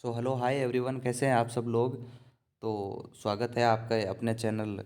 So hello hi everyone, कैसे हैं आप सब लोग। तो स्वागत है आपका अपने चैनल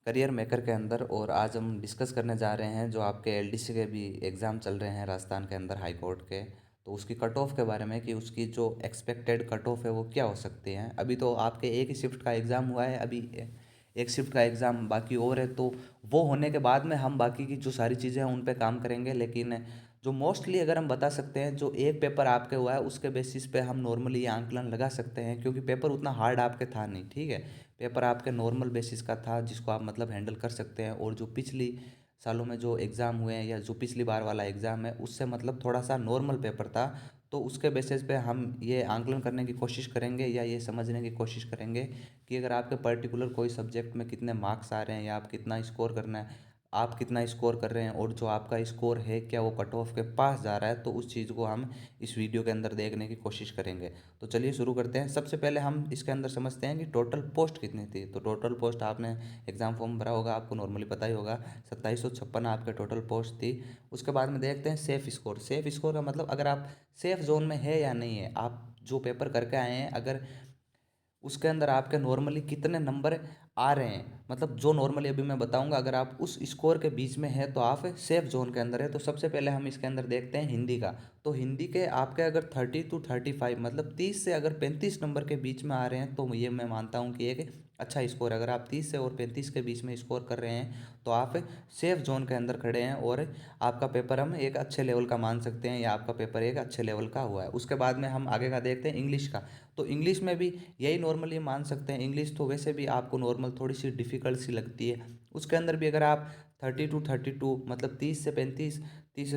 करियर मेकर के अंदर। और आज हम डिस्कस करने जा रहे हैं जो आपके एलडीसी के भी एग्ज़ाम चल रहे हैं राजस्थान के अंदर हाई कोर्ट के। तो उसकी कट ऑफ के बारे में कि उसकी जो एक्सपेक्टेड कट ऑफ है वो क्या हो सकती है। अभी तो आपके एक ही शिफ्ट का एग्ज़ाम हुआ है, अभी एक शिफ्ट का एग्ज़ाम बाकी और है। तो वो होने के बाद में हम बाकी की जो सारी चीज़ें हैं उन पे काम करेंगे। लेकिन जो मोस्टली अगर हम बता सकते हैं, जो एक पेपर आपके हुआ है उसके बेसिस पे हम नॉर्मली ये आंकलन लगा सकते हैं, क्योंकि पेपर उतना हार्ड आपके था नहीं। ठीक है, पेपर आपके नॉर्मल बेसिस का था जिसको आप मतलब हैंडल कर सकते हैं। और जो पिछली सालों में जो एग्ज़ाम हुए हैं या जो पिछली बार वाला एग्ज़ाम है उससे मतलब थोड़ा सा नॉर्मल पेपर था। तो उसके बेसिस पे हम ये आंकलन करने की कोशिश करेंगे या ये समझने की कोशिश करेंगे कि अगर आपके पर्टिकुलर कोई सब्जेक्ट में कितने मार्क्स आ रहे हैं या आप कितना स्कोर करना है, आप कितना स्कोर कर रहे हैं और जो आपका स्कोर है क्या वो कट ऑफ के पास जा रहा है। तो उस चीज़ को हम इस वीडियो के अंदर देखने की कोशिश करेंगे। तो चलिए शुरू करते हैं। सबसे पहले हम इसके अंदर समझते हैं कि टोटल पोस्ट कितनी थी। तो टोटल पोस्ट आपने एग्ज़ाम फॉर्म भरा होगा, आपको नॉर्मली पता ही होगा 2756 आपके टोटल पोस्ट थी। उसके बाद में देखते हैं सेफ़ स्कोर। सेफ़ स्कोर का मतलब अगर आप सेफ़ जोन में है या नहीं है, आप जो पेपर करके आए हैं अगर उसके अंदर आपके नॉर्मली कितने नंबर आ रहे हैं, मतलब जो नॉर्मली अभी मैं बताऊंगा, अगर आप उस स्कोर के बीच में है तो आप सेफ जोन के अंदर है। तो सबसे पहले हम इसके अंदर देखते हैं हिंदी का। तो हिंदी के आपके अगर 30 to 35 मतलब 30 से अगर 35 नंबर के बीच में आ रहे हैं तो ये मैं मानता हूँ कि एक अच्छा स्कोर है। अगर आप 30 से और 35 के बीच में स्कोर कर रहे हैं तो आप सेफ जोन के अंदर खड़े हैं और आपका पेपर हम एक अच्छे लेवल का मान सकते हैं या आपका पेपर एक अच्छे लेवल का हुआ है। उसके बाद में हम आगे का देखते हैं इंग्लिश का। तो इंग्लिश में भी यही नॉर्मली मान सकते हैं। इंग्लिश तो वैसे भी आपको नॉर्मल थोड़ी सी डिफ़िकल्ट सी लगती है। उसके अंदर भी अगर आप 30 to 32 मतलब 30 से 35, 30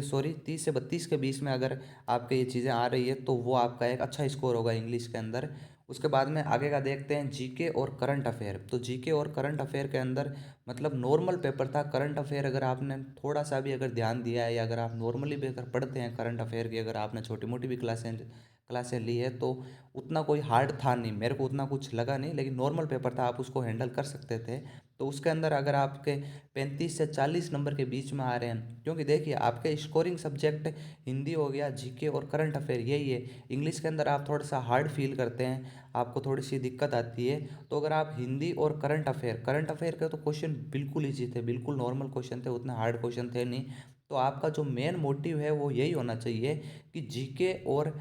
से 32 के बीच में अगर आपके ये चीज़ें आ रही है तो वो आपका एक अच्छा स्कोर होगा इंग्लिश के अंदर। उसके बाद में आगे का देखते हैं जीके और करंट अफेयर। तो जीके और करंट अफेयर के अंदर मतलब नॉर्मल पेपर था। करंट अफेयर अगर आपने थोड़ा सा भी अगर ध्यान दिया है या अगर आप नॉर्मली भी अगर पढ़ते हैं करंट अफेयर की, अगर आपने छोटी मोटी भी क्लासें ली है तो उतना कोई हार्ड था नहीं, मेरे को उतना कुछ लगा नहीं, लेकिन नॉर्मल पेपर था, आप उसको हैंडल कर सकते थे। तो उसके अंदर अगर आपके 35 से 40 नंबर के बीच में आ रहे हैं, क्योंकि देखिए आपके स्कोरिंग सब्जेक्ट हिंदी हो गया, जीके और करंट अफेयर यही है। इंग्लिश के अंदर आप थोड़ा सा हार्ड फील करते हैं, आपको थोड़ी सी दिक्कत आती है। तो अगर आप हिंदी और करंट अफेयर के तो क्वेश्चन बिल्कुल ईजी थे, बिल्कुल नॉर्मल क्वेश्चन थे, उतने हार्ड क्वेश्चन थे नहीं। तो आपका जो मेन मोटिव है वो यही होना चाहिए कि जीके और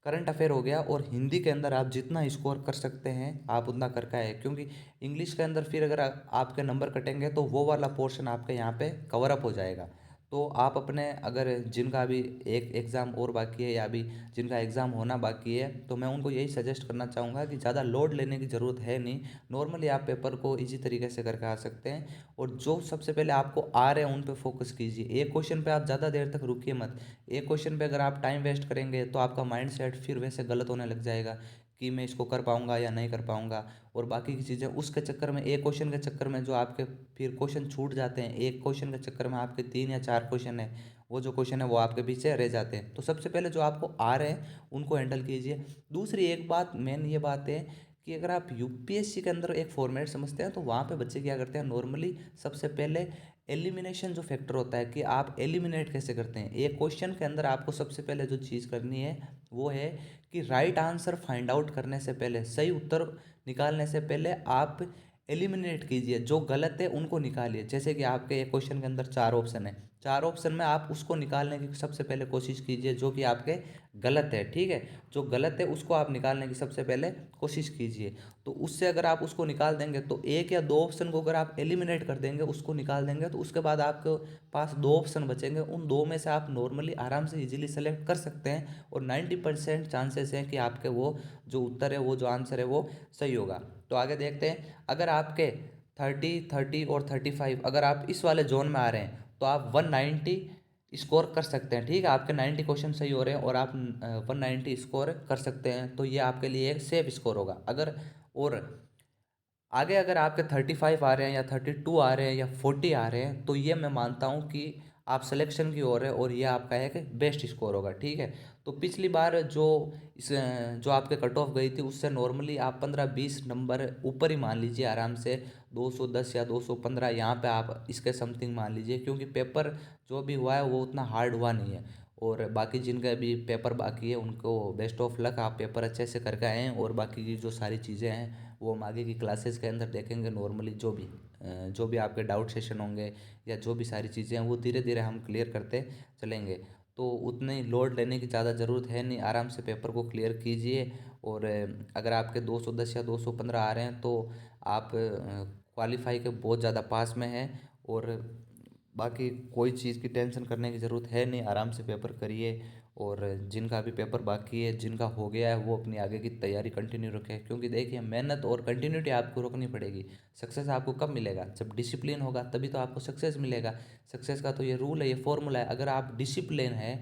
करंट अफेयर हो गया और हिंदी के अंदर आप जितना स्कोर कर सकते हैं आप उतना करके आए। क्योंकि इंग्लिश के अंदर फिर अगर आपके नंबर कटेंगे तो वो वाला पोर्शन आपके यहाँ पे कवर अप हो जाएगा। तो आप अपने अगर जिनका अभी एक एग्ज़ाम और बाकी है या अभी जिनका एग्ज़ाम होना बाकी है तो मैं उनको यही सजेस्ट करना चाहूँगा कि ज़्यादा लोड लेने की ज़रूरत है नहीं। नॉर्मली आप पेपर को इजी तरीके से करके आ सकते हैं और जो सबसे पहले आपको आ रहे हैं उन पे फोकस कीजिए। एक क्वेश्चन पे आप ज़्यादा देर तक रुकिए मत। एक क्वेश्चन पे अगर आप टाइम वेस्ट करेंगे तो आपका माइंड सेट फिर वैसे गलत होने लग जाएगा कि मैं इसको कर पाऊंगा या नहीं कर पाऊंगा। और बाकी की चीज़ें उसके चक्कर में, एक क्वेश्चन के चक्कर में जो आपके फिर क्वेश्चन छूट जाते हैं, एक क्वेश्चन के चक्कर में आपके 3 या 4 क्वेश्चन है, वो जो क्वेश्चन है वो आपके पीछे रह जाते हैं। तो सबसे पहले जो आपको आ रहे हैं उनको हैंडल कीजिए। दूसरी एक बात मेन ये बात है कि अगर आप यूपीएससी के अंदर एक फॉर्मेट समझते हैं तो वहाँ पे बच्चे क्या करते हैं, नॉर्मली सबसे पहले एलिमिनेशन जो फैक्टर होता है कि आप एलिमिनेट कैसे करते हैं। एक क्वेश्चन के अंदर आपको सबसे पहले जो चीज़ करनी है वो है कि राइट आंसर फाइंड आउट करने से पहले, सही उत्तर निकालने से पहले आप एलिमिनेट कीजिए, जो गलत है उनको निकालिए। जैसे कि आपके एक क्वेश्चन के अंदर 4 ऑप्शन है, 4 ऑप्शन में आप उसको निकालने की सबसे पहले कोशिश कीजिए जो कि आपके गलत है। ठीक है, जो गलत है उसको आप निकालने की सबसे पहले कोशिश कीजिए। तो उससे अगर आप उसको निकाल देंगे तो एक या दो ऑप्शन को अगर आप एलिमिनेट कर देंगे, उसको निकाल देंगे, तो उसके बाद आपके पास 2 ऑप्शन बचेंगे। उन दो में से आप नॉर्मली आराम से इजीली सेलेक्ट कर सकते हैं और 90% चांसेस हैं कि आपके वो जो उत्तर है, वो जो आंसर है वो सही होगा। तो आगे देखते हैं। अगर आपके 30, 30 और 35 अगर आप इस वाले जोन में आ रहे हैं तो आप 190 स्कोर कर सकते हैं। ठीक है, आपके 90 क्वेश्चन सही हो रहे हैं और आप 190 स्कोर कर सकते हैं, तो ये आपके लिए एक सेफ स्कोर होगा। अगर और आगे अगर आपके 35 आ रहे हैं या 32 आ रहे हैं या 40 आ रहे हैं तो ये मैं मानता हूँ कि आप सिलेक्शन की ओर है और ये आपका एक बेस्ट स्कोर होगा। ठीक है, तो पिछली बार जो जो आपके कट ऑफ गई थी उससे नॉर्मली आप 15-20 नंबर ऊपर ही मान लीजिए आराम से। 210 या 215 यहाँ पे आप इसके समथिंग मान लीजिए, क्योंकि पेपर जो भी हुआ है वो उतना हार्ड हुआ नहीं है। और बाकी जिनका भी पेपर बाकी है उनको बेस्ट ऑफ लक, आप पेपर अच्छे से करके आएँ। और बाकी की जो सारी चीज़ें हैं वो हम आगे की क्लासेस के अंदर देखेंगे। नॉर्मली जो भी आपके डाउट सेशन होंगे या जो भी सारी चीज़ें हैं वो धीरे धीरे हम क्लियर करते चलेंगे। तो उतने लोड लेने की ज़्यादा ज़रूरत है नहीं, आराम से पेपर को क्लियर कीजिए। और अगर आपके 210 या 215 आ रहे हैं तो आप क्वालिफाई के बहुत ज़्यादा पास में हैं। और बाकी कोई चीज़ की टेंशन करने की ज़रूरत है नहीं, आराम से पेपर करिए। और जिनका अभी पेपर बाकी है, जिनका हो गया है, वो अपनी आगे की तैयारी कंटिन्यू रखें। क्योंकि देखिए मेहनत और कंटिन्यूटी आपको रखनी पड़ेगी। सक्सेस आपको कब मिलेगा? जब डिसिप्लिन होगा तभी तो आपको सक्सेस मिलेगा। सक्सेस का तो ये रूल है, ये फॉर्मूला है। अगर आप डिसिप्लिन है,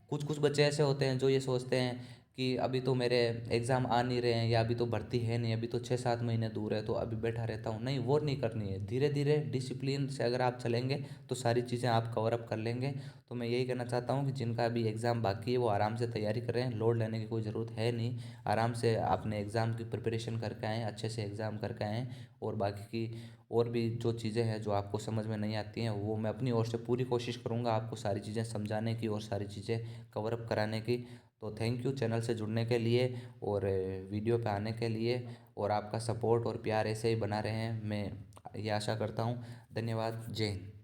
कुछ कुछ बच्चे ऐसे होते हैं जो ये सोचते हैं कि अभी तो मेरे एग्ज़ाम आ नहीं रहे हैं या अभी तो भर्ती है नहीं, अभी तो 6-7 महीने दूर है तो अभी बैठा रहता हूँ। नहीं, वो नहीं करनी है। धीरे धीरे डिसिप्लिन से अगर आप चलेंगे तो सारी चीज़ें आप कवर अप कर लेंगे। तो मैं यही कहना चाहता हूँ कि जिनका अभी एग्ज़ाम बाकी है वो आराम से तैयारी करें, लोड लेने की कोई ज़रूरत है नहीं। आराम से आपने एग्ज़ाम की प्रिपरेशन करके आएँ, अच्छे से एग्ज़ाम करके आएँ। और बाकी की और भी जो चीज़ें हैं जो आपको समझ में नहीं आती हैं वो मैं अपनी ओर से पूरी कोशिश करूँगा आपको सारी चीज़ें समझाने की और सारी चीज़ें कवर अप कराने की। तो थैंक यू चैनल से जुड़ने के लिए और वीडियो पे आने के लिए। और आपका सपोर्ट और प्यार ऐसे ही बना रहे, मैं ये आशा करता हूँ। धन्यवाद। जय हिंद।